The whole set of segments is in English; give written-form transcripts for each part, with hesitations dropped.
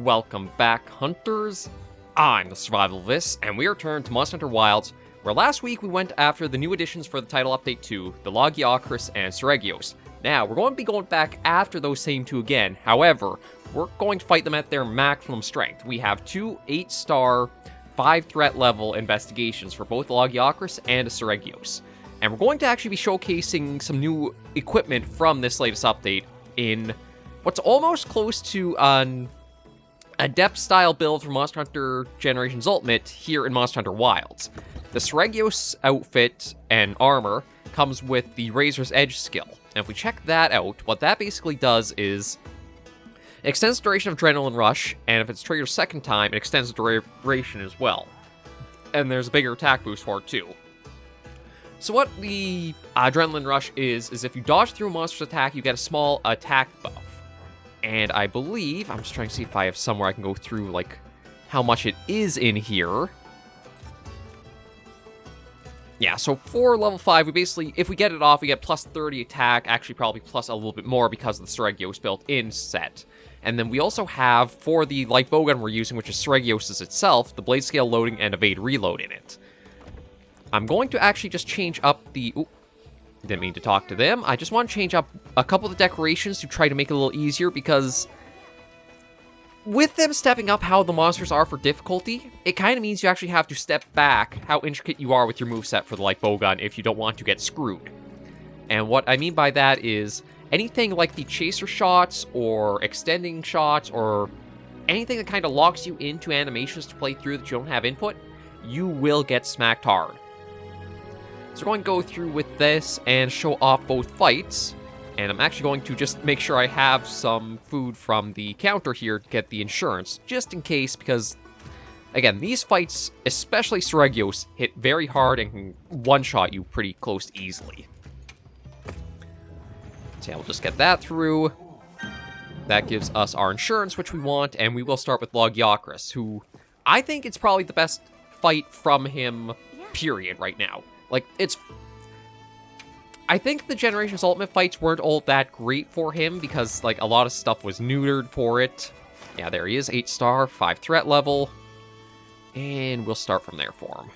welcome back, hunters. I'm the Survivalist, and we return to Monster Hunter Wilds, where last week we went after the new additions for the title update 2, the Lagiacrus and Seregios. Now, we're going to be going back after those same two again. However, we're going to fight them at their maximum strength. We have two 8-star, 5-threat level investigations for both the Lagiacrus and the Seregios. And we're going to actually be showcasing some new equipment from this latest update in what's almost close to an Adept-style build for Monster Hunter Generations Ultimate here in Monster Hunter Wilds. The Seregios outfit and armor comes with the Razor's Edge skill. And if we check that out, what that basically does is it extends the duration of Adrenaline Rush, and if it's triggered a second time, it extends the duration as well. And there's a bigger attack boost for it too. So what the Adrenaline Rush is if you dodge through a monster's attack, you get a small attack buff. And I believe, I'm just trying to see if I have somewhere I can go through, like, how much it is in here. Yeah, so for level 5, we basically, if we get it off, we get plus 30 attack, actually probably plus a little bit more because of the Seregios built-in set. And then we also have, for the light bowgun we're using, which is Seregios' itself, the blade scale loading and evade reload in it. I'm going to actually just change up the... Ooh, didn't mean to talk to them. I just want to change up a couple of the decorations to try to make it a little easier, because with them stepping up how the monsters are for difficulty, it kind of means you actually have to step back how intricate you are with your moveset for the light bowgun if you don't want to get screwed. And what I mean by that is anything like the chaser shots or extending shots or anything that kind of locks you into animations to play through that you don't have input, you will get smacked hard. So we're going to go through with this and show off both fights. And I'm actually going to just make sure I have some food from the counter here to get the insurance, just in case, because, again, these fights, especially Seregios, hit very hard and can one-shot you pretty close to easily. So yeah, we'll just get that through. That gives us our insurance, which we want, and we will start with Lagiacrus, who I think it's probably the best fight from him, period, right now. Like, I think the Generations Ultimate fights weren't all that great for him because, like, a lot of stuff was neutered for it. Yeah, there he is, 8-star, 5-threat level. And we'll start from there for him.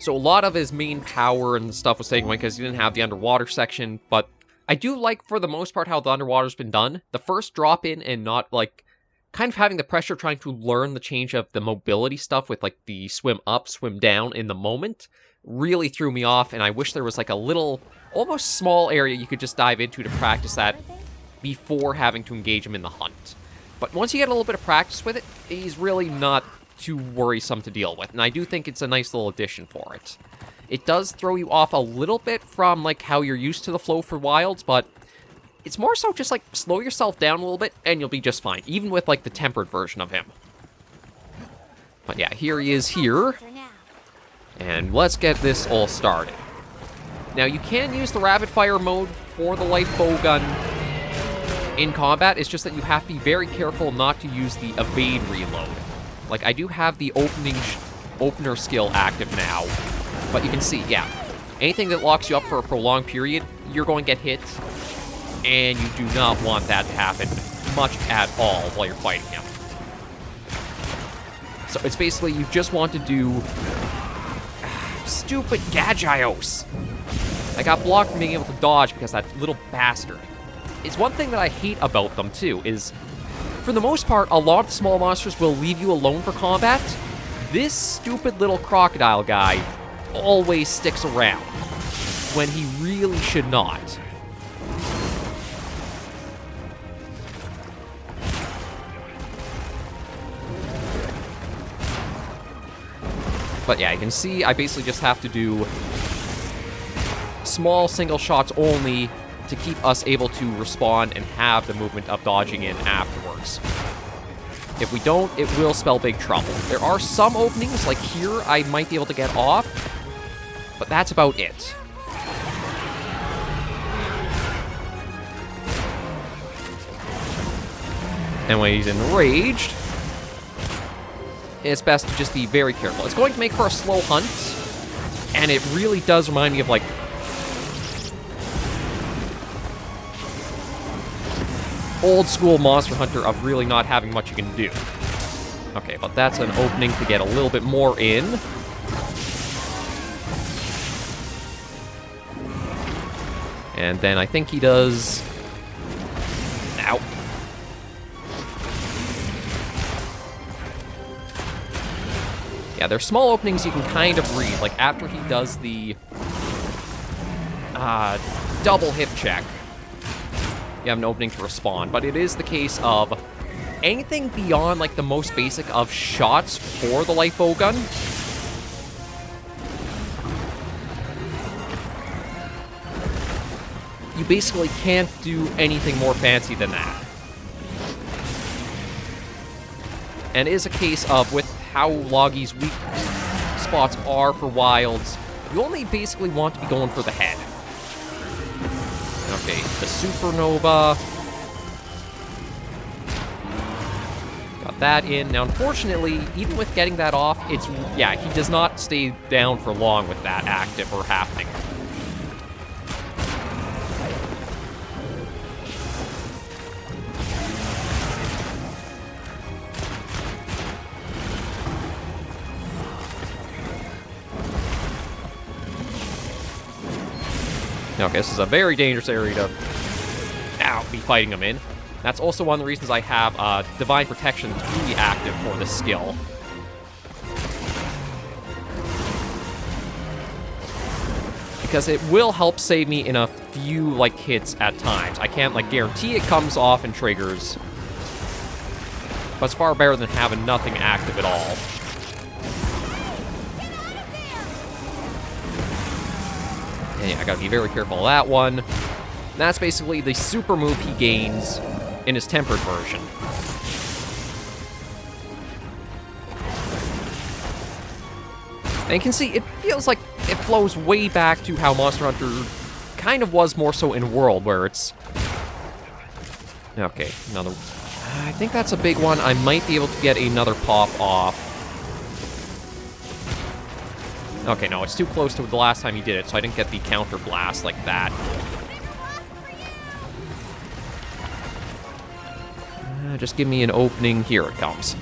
So a lot of his main power and stuff was taken away because he didn't have the underwater section, but I do like, for the most part, how the underwater's been done. The first drop in and not, like, kind of having the pressure of trying to learn the change of the mobility stuff with, like, the swim up, swim down in the moment really threw me off, and I wish there was like a little, almost small area you could just dive into to practice that before having to engage him in the hunt. But once you get a little bit of practice with it, he's really not too worrisome to deal with, and I do think it's a nice little addition for it. It does throw you off a little bit from like how you're used to the flow for Wilds, but it's more so just like slow yourself down a little bit and you'll be just fine, even with like the tempered version of him. But yeah, here he is here. And let's get this all started. Now, you can use the rapid-fire mode for the light bowgun in combat. It's just that you have to be very careful not to use the evade reload. Like, I do have the opener skill active now, but you can see, yeah, anything that locks you up for a prolonged period, you're going to get hit, and you do not want that to happen much at all while you're fighting him. So it's basically, you just want to do... Stupid Gagios! I got blocked from being able to dodge because that little bastard. It's one thing that I hate about them, too, is, for the most part, a lot of small monsters will leave you alone for combat. This stupid little crocodile guy always sticks around, when he really should not. But yeah, you can see I basically just have to do small single shots only to keep us able to respawn and have the movement of dodging in afterwards. If we don't, it will spell big trouble. There are some openings, like here, I might be able to get off, but that's about it. And when he's enraged, it's best to just be very careful. It's going to make for a slow hunt, and it really does remind me of, like, old school Monster Hunter of really not having much you can do. Okay, but that's an opening to get a little bit more in. And then I think he does... Ow. Yeah, there's small openings you can kind of read. Like, after he does the double hip check, you have an opening to respond. But it is the case of anything beyond, like, the most basic of shots for the light bow gun. You basically can't do anything more fancy than that. And it is a case of, with how Loggy's weak spots are for wilds, you only basically want to be going for the head. Okay, the supernova. Got that in. Now, unfortunately, even with getting that off, it's... Yeah, he does not stay down for long with that active or happening. Okay, this is a very dangerous area to be fighting him in. That's also one of the reasons I have Divine Protection 3 active for this skill. Because it will help save me in a few, like, hits at times. I can't, like, guarantee it comes off and triggers. But it's far better than having nothing active at all. Yeah, I gotta be very careful of that one. And that's basically the super move he gains in his tempered version. And you can see, it feels like it flows way back to how Monster Hunter kind of was more so in World, where it's... Okay, another... I think that's a big one. I might be able to get another pop off. Okay, no, it's too close to the last time he did it, so I didn't get the counter blast like that. Just give me an opening. Here it comes.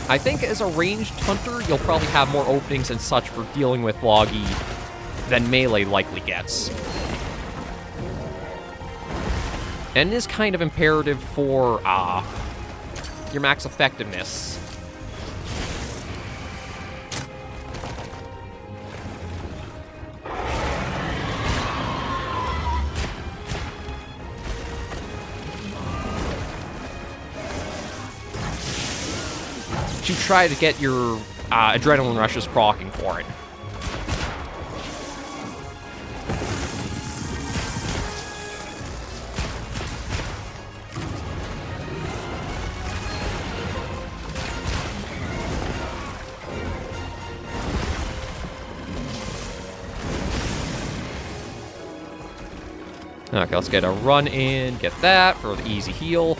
I think as a ranged hunter, you'll probably have more openings and such for dealing with Loggy than melee likely gets. And it is kind of imperative for, your max effectiveness. To try to get your adrenaline rushes proccing for it. Okay, let's get a run in, get that for the easy heal.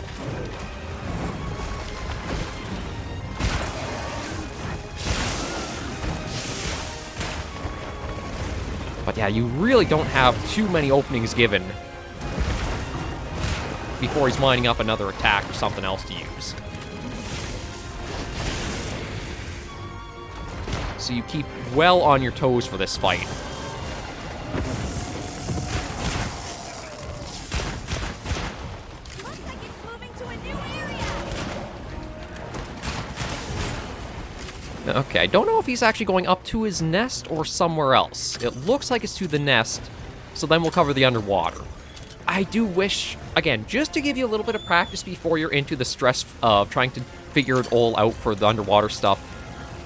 But yeah, you really don't have too many openings given before he's lining up another attack or something else to use. So you keep well on your toes for this fight. Okay, I don't know if he's actually going up to his nest or somewhere else. It looks like it's to the nest, so then we'll cover the underwater. I do wish, again, just to give you a little bit of practice before you're into the stress of trying to figure it all out for the underwater stuff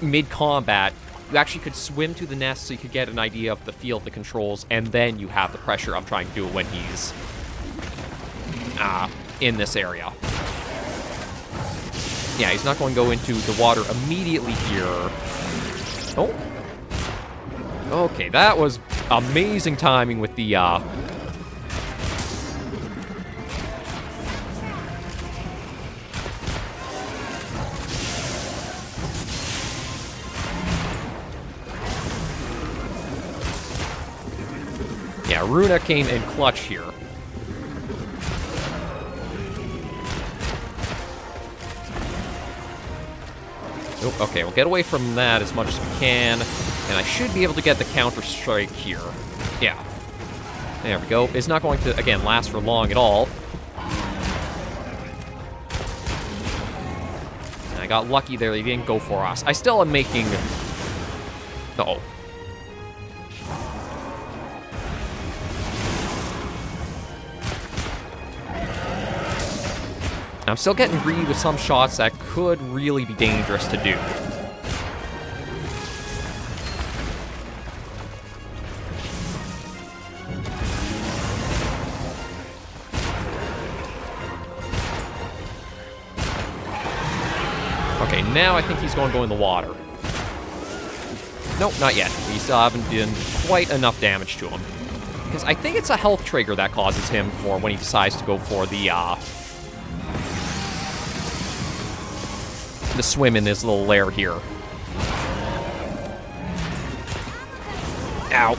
mid-combat, you actually could swim to the nest so you could get an idea of the feel of the controls, and then you have the pressure of trying to do it when he's in this area. Yeah, he's not going to go into the water immediately here. Oh. Okay, that was amazing timing with the, Yeah, Runa came in clutch here. Oh, okay, we'll get away from that as much as we can. And I should be able to get the counter-strike here. Yeah. There we go. It's not going to, again, last for long at all. And I got lucky there. They didn't go for us. I still am making... Uh-oh. I'm still getting greedy with some shots that could really be dangerous to do. Okay, now I think he's going to go in the water. Nope, not yet. We still haven't done quite enough damage to him. Because I think it's a health trigger that causes him for when he decides to go for the swim in this little lair here. Ow.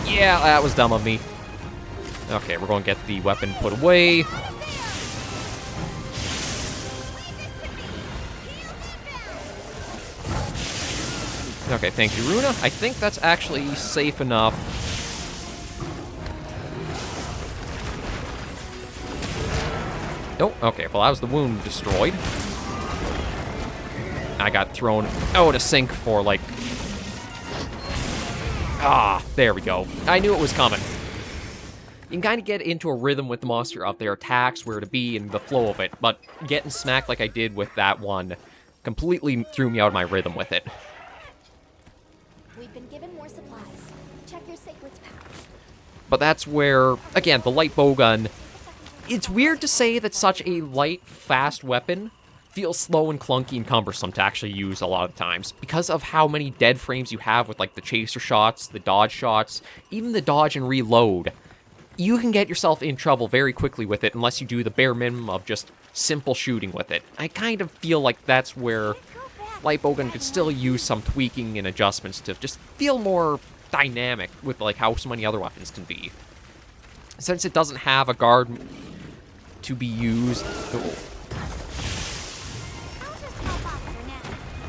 Yeah, that was dumb of me. Okay, we're going to get the weapon put away. Okay, thank you, Runa. I think that's actually safe enough. Oh, okay, well, that was the wound destroyed. I got thrown out of sync for, like... Ah, there we go. I knew it was coming. You can kind of get into a rhythm with the monster of their attacks, where to be, and the flow of it, but getting smacked like I did with that one completely threw me out of my rhythm with it. We've been given more supplies. Check your sacred's pouch. But that's where, again, the light bowgun... It's weird to say that such a light, fast weapon feels slow and clunky and cumbersome to actually use a lot of times because of how many dead frames you have with, like, the chaser shots, the dodge shots, even the dodge and reload. You can get yourself in trouble very quickly with it unless you do the bare minimum of just simple shooting with it. I kind of feel like that's where light bowgun could still use some tweaking and adjustments to just feel more dynamic with, like, how so many other weapons can be. Since it doesn't have a guard to be used... Oh.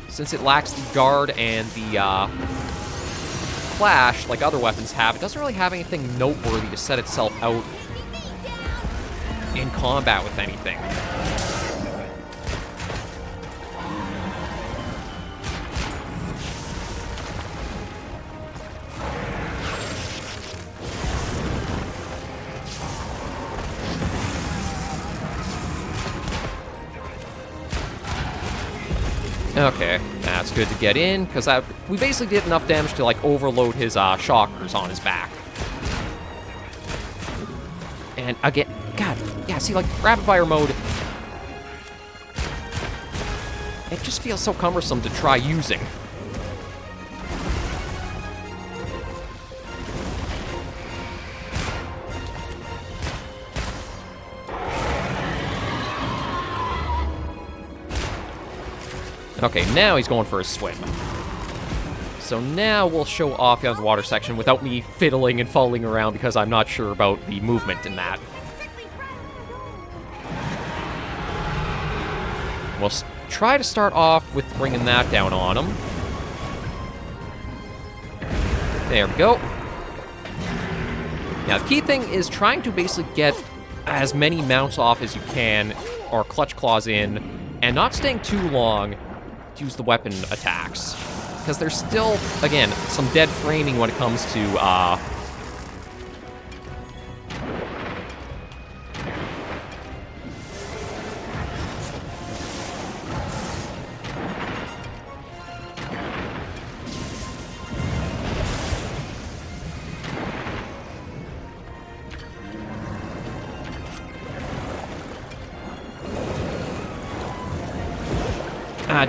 Since it lacks the guard and the flash, like other weapons have, it doesn't really have anything noteworthy to set itself out in combat with anything. Okay, that's good to get in, because we basically did enough damage to, like, overload his shockers on his back. And again, God, yeah, see, like, rapid fire mode, it just feels so cumbersome to try using. Okay, now he's going for a swim. So now we'll show off the water section without me fiddling and fumbling around because I'm not sure about the movement in that. We'll try to start off with bringing that down on him. There we go. Now, the key thing is trying to basically get as many mounts off as you can, or clutch claws in, and not staying too long to use the weapon attacks. Because there's still, again, some dead framing when it comes to,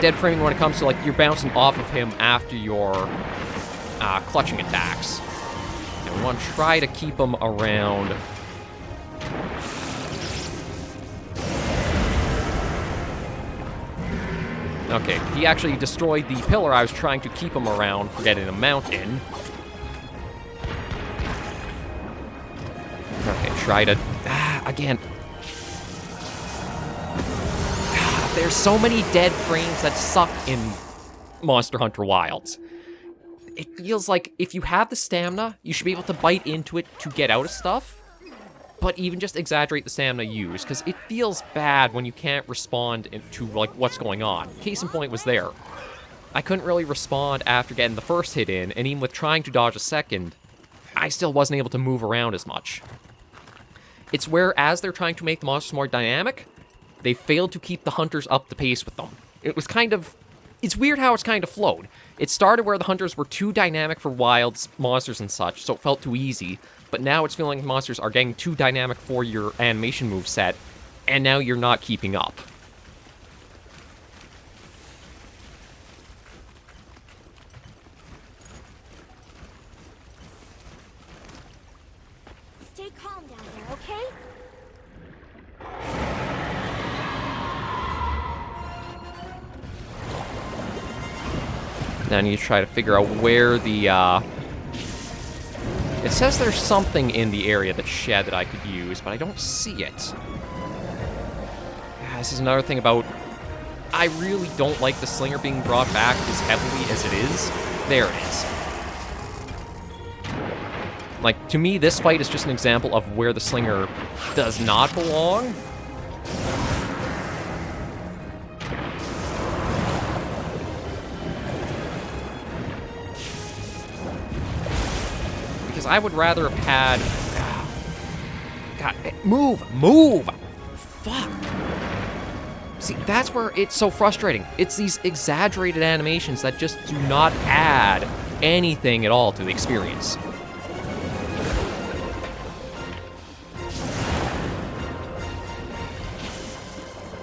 dead framing when it comes to, like, you're bouncing off of him after your clutching attacks. And we want to try to keep him around. Okay, he actually destroyed the pillar I was trying to keep him around for getting a mount in. try to... again. There's so many dead frames that suck in Monster Hunter Wilds. It feels like if you have the stamina, you should be able to bite into it to get out of stuff. But even just exaggerate the stamina used, because it feels bad when you can't respond to, like, what's going on. Case in point was there. I couldn't really respond after getting the first hit in, and even with trying to dodge a second, I still wasn't able to move around as much. It's where, as they're trying to make the monsters more dynamic, they failed to keep the hunters up the pace with them. It was kind of... It's weird how it's kind of flowed. It started where the hunters were too dynamic for wilds, monsters, and such, so it felt too easy, but now it's feeling like monsters are getting too dynamic for your animation moveset, and now you're not keeping up. Stay calm down there, okay? Now I need to try to figure out where the, It says there's something in the area that's shed that I could use, but I don't see it. Yeah, this is another thing about... I really don't like the slinger being brought back as heavily as it is. There it is. Like, to me, this fight is just an example of where the slinger does not belong. Because I would rather have had... God, move! Move! Fuck! See, that's where it's so frustrating. It's these exaggerated animations that just do not add anything at all to the experience.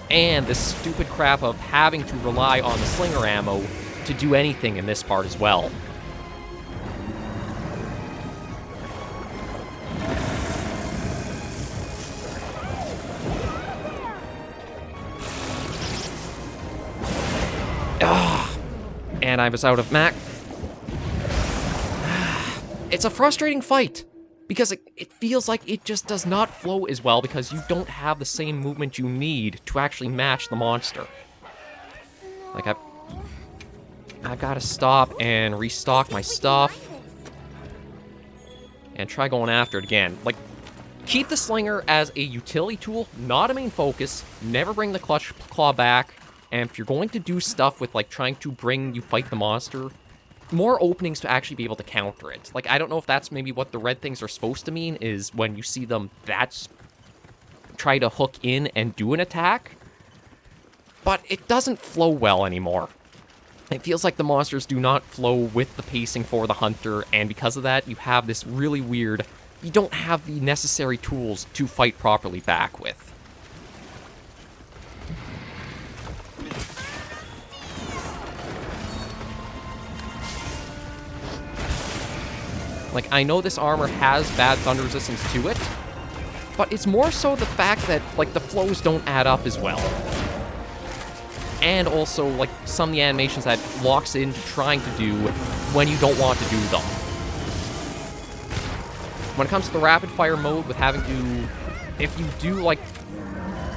And this stupid crap of having to rely on the slinger ammo to do anything in this part as well. And I was out of Mac. It's a frustrating fight, because it feels like it just does not flow as well because you don't have the same movement you need to actually match the monster. Like, I've got to stop and restock my stuff. And try going after it again. Like, keep the slinger as a utility tool, not a main focus. Never bring the clutch claw back. And if you're going to do stuff with, like, trying to bring you fight the monster, more openings to actually be able to counter it. Like, I don't know if that's maybe what the red things are supposed to mean, is when you see them, that's try to hook in and do an attack. But it doesn't flow well anymore. It feels like the monsters do not flow with the pacing for the hunter, and because of that, you have this really weird... You don't have the necessary tools to fight properly back with. Like, I know this armor has bad thunder resistance to it, but it's more so the fact that, like, the flows don't add up as well. And also, like, some of the animations that locks into trying to do when you don't want to do them. When it comes to the rapid fire mode with having to, if you do, like,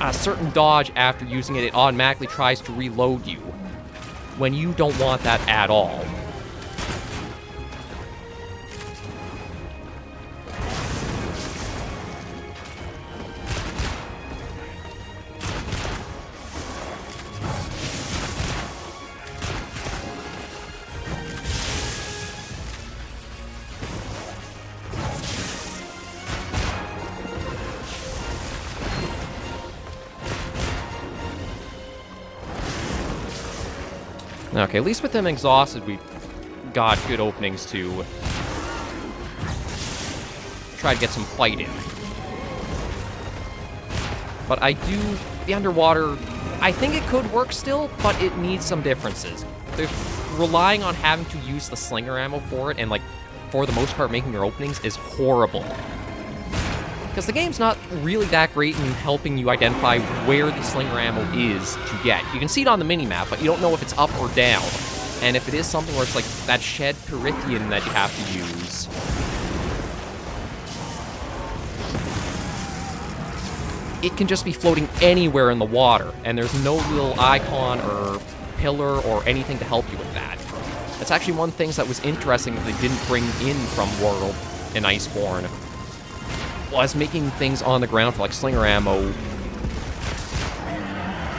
a certain dodge after using it, it automatically tries to reload you, when you don't want that at all. Okay, at least with them exhausted, we got good openings to try to get some fight in. But I do... The underwater, I think it could work still, but it needs some differences. They're relying on having to use the slinger ammo for it, and, like, for the most part, making your openings is horrible. Because the game's not really that great in helping you identify where the slinger ammo is to get. You can see it on the minimap, but you don't know if it's up or down. And if it is something where it's like that shed Perithian that you have to use. it can just be floating anywhere in the water, and there's no real icon or pillar or anything to help you with that. That's actually one of the things that was interesting that they didn't bring in from World and Iceborne, was making things on the ground for like slinger ammo.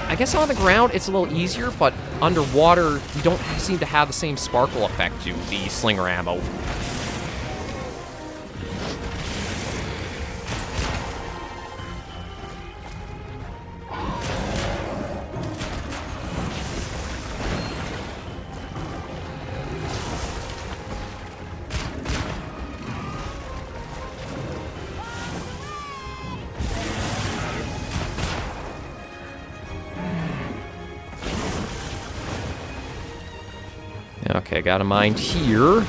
I guess on the ground it's a little easier, but underwater you don't seem to have the same sparkle effect to the slinger ammo. Okay, got a mine here.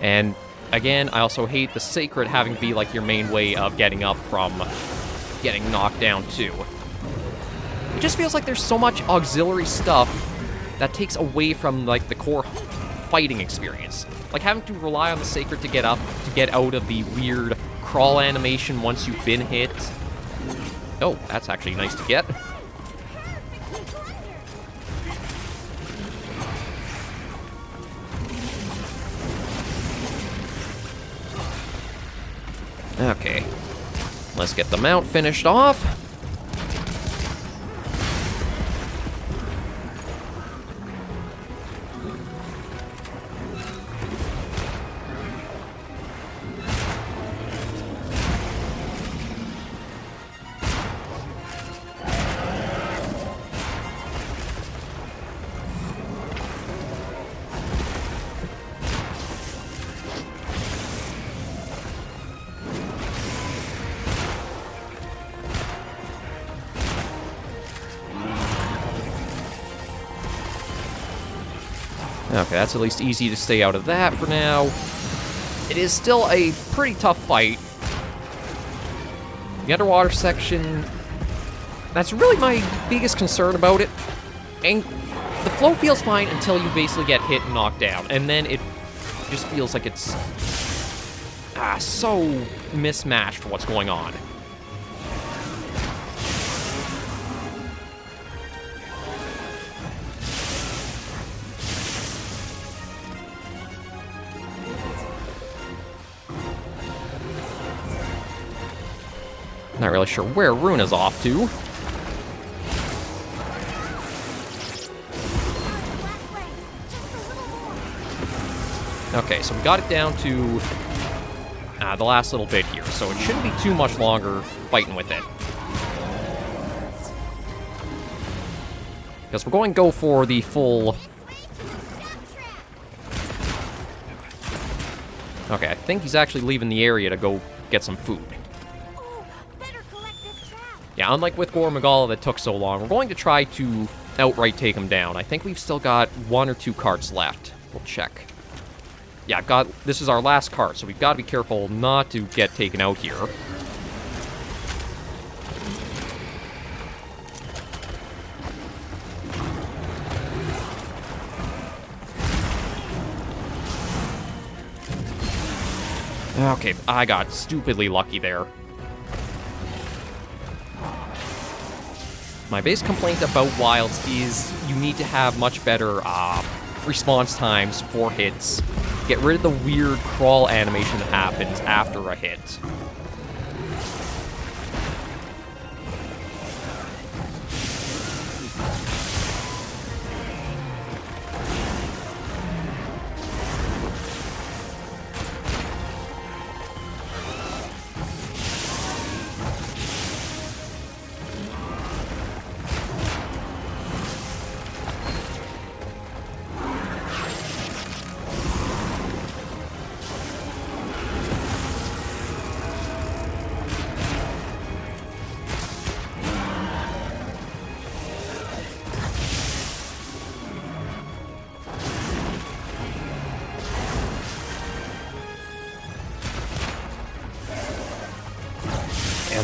And again, I also hate the sacred having to be like your main way of getting up from getting knocked down too. It just feels like there's so much auxiliary stuff that takes away from like the core fighting experience. Like having to rely on the sacred to get up, to get out of the weird crawl animation once you've been hit. Oh, that's actually nice to get. Okay, let's get the mount finished off. Okay, that's at least easy to stay out of that for now. It is still a pretty tough fight. The underwater section, that's really my biggest concern about it. And the flow feels fine until you basically get hit and knocked down. And then it just feels like it's so mismatched for what's going on. Not really sure where Runa's off to. Okay, so we got it down to the last little bit here, so it shouldn't be too much longer fighting with it. Because we're going to go for the full... Okay, I think he's actually leaving the area to go get some food. Yeah, unlike with Gore Magala that took so long, we're going to try to outright take him down. I think we've still got 1 or 2 carts left. We'll check. Yeah, this is our last cart, so we've got to be careful not to get taken out here. Okay, I got stupidly lucky there. My biggest complaint about Wilds is you need to have much better response times for hits. Get rid of the weird crawl animation that happens after a hit.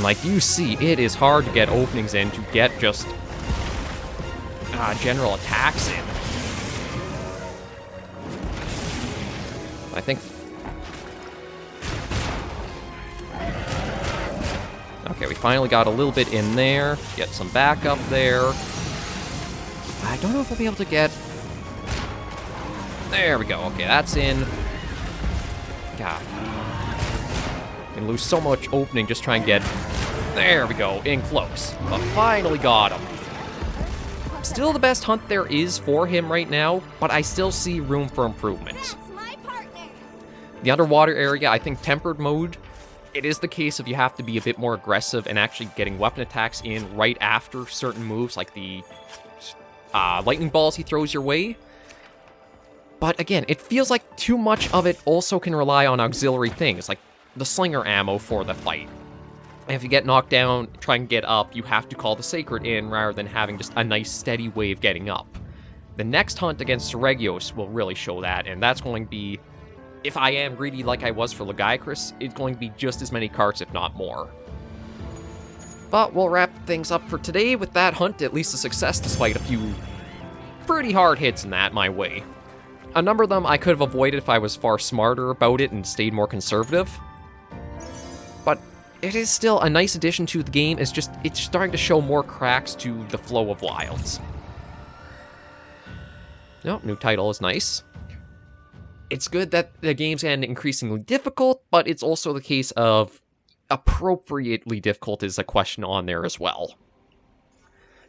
And like you see, it is hard to get openings in, to get just general attacks in. I think... Okay, we finally got a little bit in there. Get some backup there. I don't know if we'll be able to get... There we go. Okay, that's in. God. Can lose so much opening just trying to get... There we go, in close. But finally got him. Still the best hunt there is for him right now, but I still see room for improvement. That's my partner. The underwater area, I think tempered mode, it is the case if you have to be a bit more aggressive and actually getting weapon attacks in right after certain moves, like the lightning balls he throws your way. But again, it feels like too much of it also can rely on auxiliary things, like the slinger ammo for the fight. And if you get knocked down, try and get up, you have to call the Sacred in rather than having just a nice steady way of getting up. The next hunt against Seregios will really show that, and that's going to be, if I am greedy like I was for Lagiacrus, it's going to be just as many carts, if not more. But we'll wrap things up for today with that hunt, at least a success despite a few pretty hard hits in that my way. A number of them I could have avoided if I was far smarter about it and stayed more conservative. But it is still a nice addition to the game, it's starting to show more cracks to the flow of wilds. Nope, new title is nice. It's good that the game's getting increasingly difficult, but it's also the case of appropriately difficult is a question on there as well.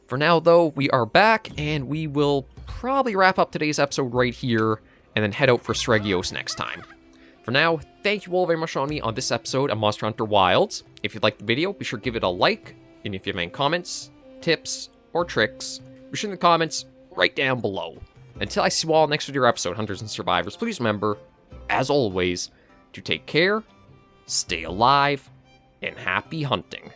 For now, though, we are back, and we will probably wrap up today's episode right here, and then head out for Seregios next time. For now, thank you all very much for joining me on this episode of Monster Hunter Wilds. If you liked the video, be sure to give it a like, and if you have any comments, tips, or tricks, be sure in the comments right down below. Until I see you all next with your episode, Hunters and Survivors, please remember, as always, to take care, stay alive, and happy hunting.